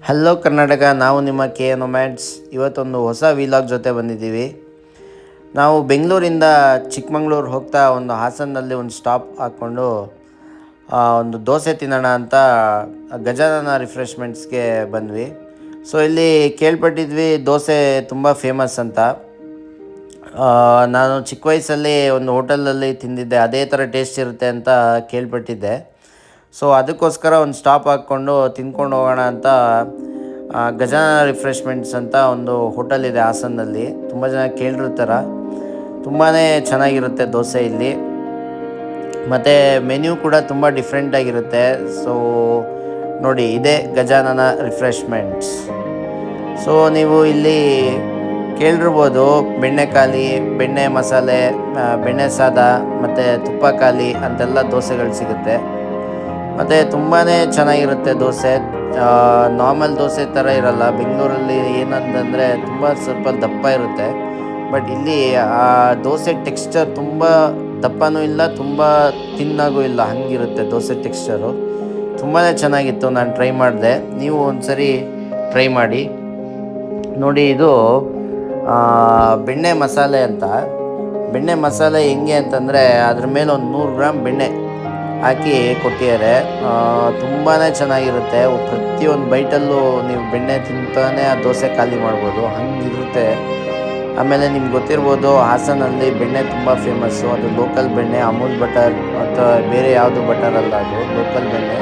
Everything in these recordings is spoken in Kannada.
ಹಲೋ ಕರ್ನಾಟಕ, ನಾವು ನಿಮ್ಮ ಕೆ ನೊಮ್ಯಾಡ್ಸ್. ಇವತ್ತೊಂದು ಹೊಸ ವಿಲಾಗ್ ಜೊತೆ ಬಂದಿದ್ದೀವಿ. ನಾವು ಬೆಂಗಳೂರಿಂದ ಚಿಕ್ಕಮಂಗ್ಳೂರು ಹೋಗ್ತಾ ಒಂದು ಹಾಸನಲ್ಲಿ ಒಂದು ಸ್ಟಾಪ್ ಹಾಕ್ಕೊಂಡು ಒಂದು ದೋಸೆ ತಿನ್ನೋಣ ಅಂತ ಗಜಾನನ ರಿಫ್ರೆಶ್ಮೆಂಟ್ಸ್ಗೆ ಬಂದ್ವಿ. ಸೊ ಇಲ್ಲಿ ಕೇಳ್ಪಟ್ಟಿದ್ವಿ ದೋಸೆ ತುಂಬ ಫೇಮಸ್ ಅಂತ. ನಾನು ಚಿಕ್ಕ ವಯಸ್ಸಲ್ಲಿ ಒಂದು ಹೋಟೆಲಲ್ಲಿ ತಿಂದಿದ್ದೆ, ಅದೇ ಥರ ಟೇಸ್ಟ್ ಇರುತ್ತೆ ಅಂತ ಕೇಳ್ಪಟ್ಟಿದ್ದೆ. ಸೊ ಅದಕ್ಕೋಸ್ಕರ ಒಂದು ಸ್ಟಾಪ್ ಹಾಕ್ಕೊಂಡು ತಿಂದ್ಕೊಂಡು ಹೋಗೋಣ ಅಂತ ಗಜಾನನ ರಿಫ್ರೆಶ್ಮೆಂಟ್ಸ್ ಅಂತ ಒಂದು ಹೋಟೆಲ್ ಇದೆ ಹಾಸನಲ್ಲಿ. ತುಂಬ ಜನ ಕೇಳಿರ್ತಾರೆ, ತುಂಬಾ ಚೆನ್ನಾಗಿರುತ್ತೆ ದೋಸೆ ಇಲ್ಲಿ. ಮತ್ತು ಮೆನ್ಯೂ ಕೂಡ ತುಂಬ ಡಿಫ್ರೆಂಟಾಗಿರುತ್ತೆ. ಸೊ ನೋಡಿ, ಇದೇ ಗಜಾನನ ರಿಫ್ರೆಶ್ಮೆಂಟ್ಸ್. ಸೊ ನೀವು ಇಲ್ಲಿ ಕೇಳಿರ್ಬೋದು, ಬೆಣ್ಣೆ ಖಾಲಿ, ಬೆಣ್ಣೆ ಮಸಾಲೆ, ಬೆಣ್ಣೆ ಸಾದ ಮತ್ತು ತುಪ್ಪ ಖಾಲಿ ಅಂತೆಲ್ಲ ದೋಸೆಗಳು ಸಿಗುತ್ತೆ. ಮತ್ತು ತುಂಬಾ ಚೆನ್ನಾಗಿರುತ್ತೆ ದೋಸೆ. ನಾರ್ಮಲ್ ದೋಸೆ ಥರ ಇರಲ್ಲ. ಬೆಂಗಳೂರಲ್ಲಿ ಏನಂತಂದರೆ ಸ್ವಲ್ಪ ದಪ್ಪ ಇರುತ್ತೆ, ಬಟ್ ಇಲ್ಲಿ ಆ ದೋಸೆ ಟೆಕ್ಸ್ಚರ್ ತುಂಬ ದಪ್ಪನೂ ಇಲ್ಲ, ತುಂಬ ತಿನ್ನಾಗೂ ಇಲ್ಲ, ಹಂಗಿರುತ್ತೆ ದೋಸೆ ಟೆಕ್ಸ್ಚರು. ತುಂಬಾ ಚೆನ್ನಾಗಿತ್ತು, ನಾನು ಟ್ರೈ ಮಾಡಿದೆ. ನೀವು ಒಂದ್ಸರಿ ಟ್ರೈ ಮಾಡಿ ನೋಡಿ. ಇದು ಬೆಣ್ಣೆ ಮಸಾಲೆ ಅಂತ. ಬೆಣ್ಣೆ ಮಸಾಲೆ ಹೆಂಗೆ ಅಂತಂದರೆ ಅದ್ರ ಮೇಲೆ ಒಂದು 100 ಗ್ರಾಮ್ ಬೆಣ್ಣೆ ಹಾಕಿ ಕೊಟ್ಟಿದ್ದಾರೆ. ತುಂಬಾ ಚೆನ್ನಾಗಿರುತ್ತೆ. ಪ್ರತಿಯೊಂದು ಬೈಟಲ್ಲೂ ನೀವು ಬೆಣ್ಣೆ ತಿಂತಾನೆ ಆ ದೋಸೆ ಖಾಲಿ ಮಾಡ್ಬೋದು, ಹಂಗಿರುತ್ತೆ. ಆಮೇಲೆ ನಿಮ್ಗೆ ಗೊತ್ತಿರ್ಬೋದು, ಹಾಸನಲ್ಲಿ ಬೆಣ್ಣೆ ತುಂಬ ಫೇಮಸ್ಸು. ಅದು ಲೋಕಲ್ ಬೆಣ್ಣೆ, ಅಮೂಲ್ ಬಟರ್ ಅಥವಾ ಬೇರೆ ಯಾವುದು ಬಟರ್ ಅಲ್ಲ, ಅದು ಲೋಕಲ್ ಬೆಣ್ಣೆ.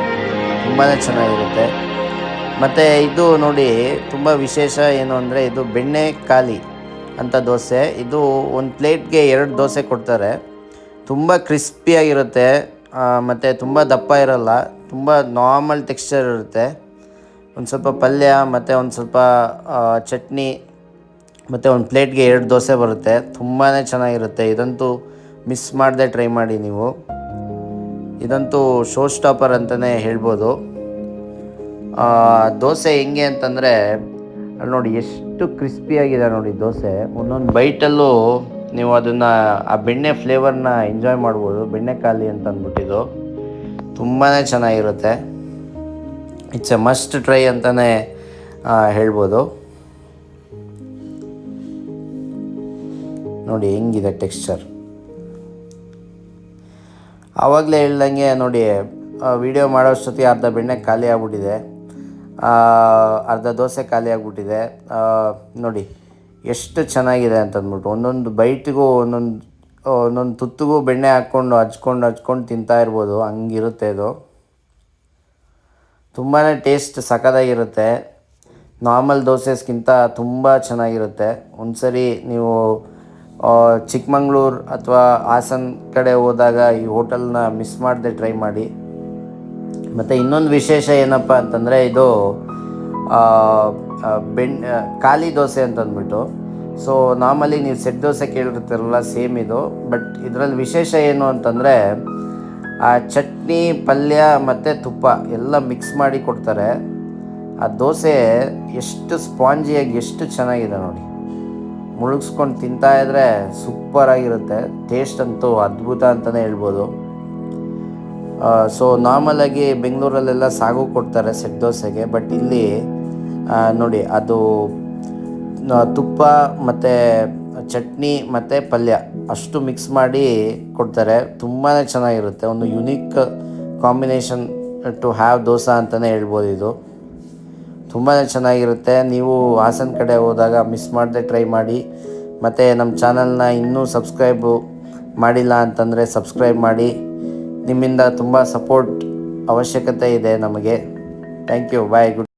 ತುಂಬಾ ಚೆನ್ನಾಗಿರುತ್ತೆ. ಮತ್ತು ಇದು ನೋಡಿ, ತುಂಬ ವಿಶೇಷ ಏನು ಅಂದರೆ ಇದು ಬೆಣ್ಣೆ ಖಾಲಿ ಅಂತ ದೋಸೆ. ಇದು ಒಂದು ಪ್ಲೇಟ್ಗೆ 2 ದೋಸೆ ಕೊಡ್ತಾರೆ. ತುಂಬ ಕ್ರಿಸ್ಪಿಯಾಗಿರುತ್ತೆ, ಮತ್ತು ತುಂಬ ದಪ್ಪ ಇರಲ್ಲ, ತುಂಬ ನಾರ್ಮಲ್ ಟೆಕ್ಸ್ಚರ್ ಇರುತ್ತೆ. ಒಂದು ಸ್ವಲ್ಪ ಪಲ್ಯ ಮತ್ತು ಒಂದು ಸ್ವಲ್ಪ ಚಟ್ನಿ ಮತ್ತು ಒಂದು ಪ್ಲೇಟ್ಗೆ 2 ದೋಸೆ ಬರುತ್ತೆ. ತುಂಬಾ ಚೆನ್ನಾಗಿರುತ್ತೆ. ಇದಂತೂ ಮಿಸ್ ಮಾಡದೆ ಟ್ರೈ ಮಾಡಿ ನೀವು. ಇದಂತೂ ಶೋ ಸ್ಟಾಪರ್ ಅಂತಲೇ ಹೇಳ್ಬೋದು. ದೋಸೆ ಹೆಂಗೆ ಅಂತಂದರೆ ನೋಡಿ, ಎಷ್ಟು ಕ್ರಿಸ್ಪಿಯಾಗಿದೆ ನೋಡಿ ದೋಸೆ. ಒಂದೊಂದು ಬೈಟಲ್ಲೂ ನೀವು ಅದನ್ನು ಆ ಬೆಣ್ಣೆ ಫ್ಲೇವರ್ನ ಎಂಜಾಯ್ ಮಾಡ್ಬೋದು. ಬೆಣ್ಣೆ ಖಾಲಿ ಅಂತ ಅಂದ್ಬಿಟ್ಟಿದ್ದು ತುಂಬಾ ಚೆನ್ನಾಗಿರುತ್ತೆ. ಇಟ್ಸ್ ಎ ಮಸ್ಟ್ ಟ್ರೈ ಅಂತಲೇ ಹೇಳ್ಬೋದು. ನೋಡಿ ಹೆಂಗಿದೆ ಟೆಕ್ಸ್ಚರ್. ಆವಾಗಲೇ ಹೇಳ್ದಂಗೆ ನೋಡಿ, ವಿಡಿಯೋ ಮಾಡೋಷ್ಟೊತ್ತಿಗೆ ಅರ್ಧ ಬೆಣ್ಣೆ ಖಾಲಿ ಆಗ್ಬಿಟ್ಟಿದೆ, ಅರ್ಧ ದೋಸೆ ಖಾಲಿ ಆಗಿಬಿಟ್ಟಿದೆ. ನೋಡಿ ಎಷ್ಟು ಚೆನ್ನಾಗಿದೆ ಅಂತಂದ್ಬಿಟ್ಟು. ಒಂದೊಂದು ಬೈಟಿಗೂ ಒಂದೊಂದು ತುತ್ತಿಗೂ ಬೆಣ್ಣೆ ಹಾಕ್ಕೊಂಡು ಹಚ್ಕೊಂಡು ತಿಂತಾ ಇರ್ಬೋದು, ಹಂಗಿರುತ್ತೆ ಇದು. ತುಂಬಾ ಟೇಸ್ಟ್ ಸಖತ್ತಾಗಿರುತ್ತೆ. ನಾರ್ಮಲ್ ದೋಸೆಸ್ಗಿಂತ ತುಂಬ ಚೆನ್ನಾಗಿರುತ್ತೆ. ಒಂದು ಸರಿ ನೀವು ಚಿಕ್ಕಮಂಗ್ಳೂರು ಅಥವಾ ಹಾಸನ ಕಡೆ ಹೋದಾಗ ಈ ಹೋಟೆಲ್ನ ಮಿಸ್ ಮಾಡದೆ ಟ್ರೈ ಮಾಡಿ. ಮತ್ತು ಇನ್ನೊಂದು ವಿಶೇಷ ಏನಪ್ಪ ಅಂತಂದರೆ ಇದು ಖಾಲಿ ದೋಸೆ ಅಂತಂದ್ಬಿಟ್ಟು. ಸೊ ನಾರ್ಮಲಿ ನೀವು ಸೆಟ್ ದೋಸೆ ಕೇಳಿರ್ತೀರಲ್ಲ, ಸೇಮ್ ಇದು. ಬಟ್ ಇದರಲ್ಲಿ ವಿಶೇಷ ಏನು ಅಂತಂದರೆ ಆ ಚಟ್ನಿ, ಪಲ್ಯ ಮತ್ತು ತುಪ್ಪ ಎಲ್ಲ ಮಿಕ್ಸ್ ಮಾಡಿ ಕೊಡ್ತಾರೆ. ಆ ದೋಸೆ ಎಷ್ಟು ಸ್ಪಾಂಜಿಯಾಗಿ ಎಷ್ಟು ಚೆನ್ನಾಗಿದೆ ನೋಡಿ. ಮುಳುಗಿಸ್ಕೊಂಡು ತಿಂತಾಯಿದ್ರೆ ಸೂಪರಾಗಿರುತ್ತೆ. ಟೇಸ್ಟ್ ಅಂತೂ ಅದ್ಭುತ ಅಂತಲೇ ಹೇಳ್ಬೋದು. ಸೊ ನಾರ್ಮಲಾಗಿ ಬೆಂಗಳೂರಲ್ಲೆಲ್ಲ ಸಾಗು ಕೊಡ್ತಾರೆ ಸೆಟ್ ದೋಸೆಗೆ, ಬಟ್ ಇಲ್ಲಿ ನೋಡಿ ಅದು ತುಪ್ಪ ಮತ್ತು ಚಟ್ನಿ ಮತ್ತು ಪಲ್ಯ ಅಷ್ಟು ಮಿಕ್ಸ್ ಮಾಡಿ ಕೊಡ್ತಾರೆ. ತುಂಬಾ ಚೆನ್ನಾಗಿರುತ್ತೆ. ಒಂದು unique combination to have dosa ಅಂತಲೇ ಹೇಳ್ಬೋದು. ಇದು ತುಂಬಾ ಚೆನ್ನಾಗಿರುತ್ತೆ. ನೀವು ಹಾಸನ ಕಡೆ ಹೋದಾಗ ಮಿಸ್ ಮಾಡದೆ ಟ್ರೈ ಮಾಡಿ. ಮತ್ತು ನಮ್ಮ ಚಾನಲ್ನ ಇನ್ನೂ ಸಬ್ಸ್ಕ್ರೈಬು ಮಾಡಿಲ್ಲ ಅಂತಂದರೆ ಸಬ್ಸ್ಕ್ರೈಬ್ ಮಾಡಿ. ನಿಮ್ಮಿಂದ ತುಂಬ ಸಪೋರ್ಟ್ ಅವಶ್ಯಕತೆ ಇದೆ ನಮಗೆ. Thank you. ಬಾಯ್. ಗುಡ್.